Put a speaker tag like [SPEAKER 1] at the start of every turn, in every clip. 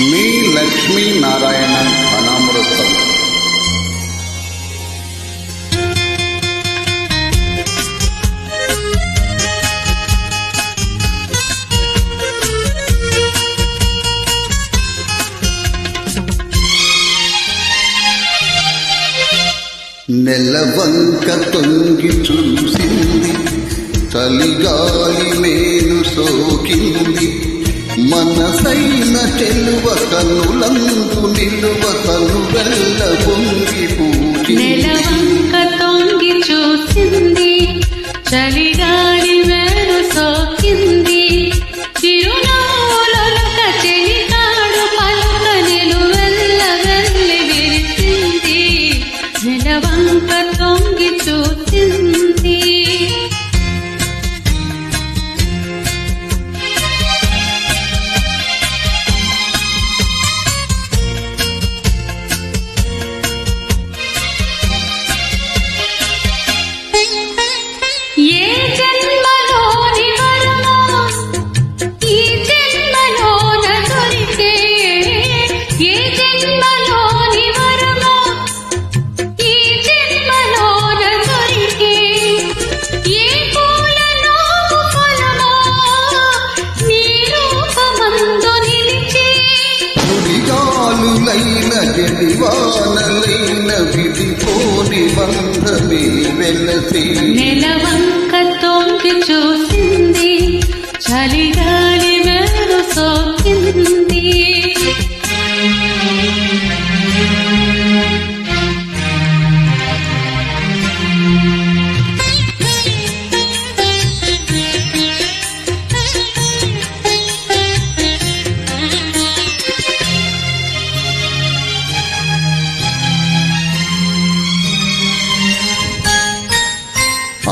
[SPEAKER 1] మీ లక్ష్మీనారాయణ అనామృతం. నెలవంక తొంగి చూసింది, చలిగాలి మేలు సోకింది, మనసైన చెలువ కనులందు నిలువ కనువెల్ల పొంగి పూజి.
[SPEAKER 2] నెలవంక తొంగి చూసింది, చలిగాలి మేలు సోకింది, చిరునవ్వులొలక చెలికాడు పలుక నిలువెల్ల వెళ్ళి విరిసింది. నెలవంక తొంగి చూసింది.
[SPEAKER 1] జడివానలైన విడిపోని బంధమే వెలసి.
[SPEAKER 2] నెలవంక తొంగి చూసింది, చలిగాలి మేలు సోకింది.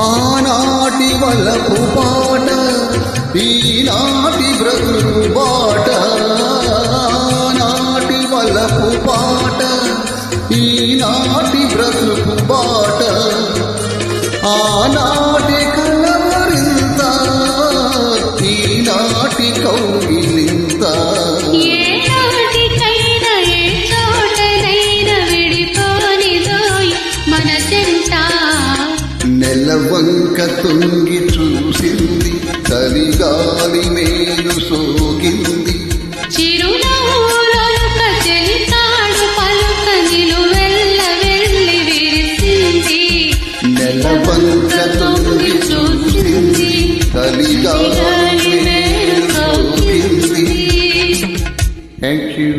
[SPEAKER 1] ఆనాటి వలపు పాట ఈనాటి బ్రతుకు బాట, ఆనాటి వలపు పాట ఈనాటి బ్రతుకు బాట, ఆనాటి కలవరింత ఈనాటి కౌగిలింత. నెలవంక తొంగి చూసింది, చలిగాలి మేలు సోకింది,
[SPEAKER 2] చిరునవ్వులొలక చెలికాడు పలుక నిలువెల్ల వెళ్ళి విరిసింది.
[SPEAKER 1] నెలవంక తొంగి చూసింది, చలిగాలి మేలు సోకింది. Thank you.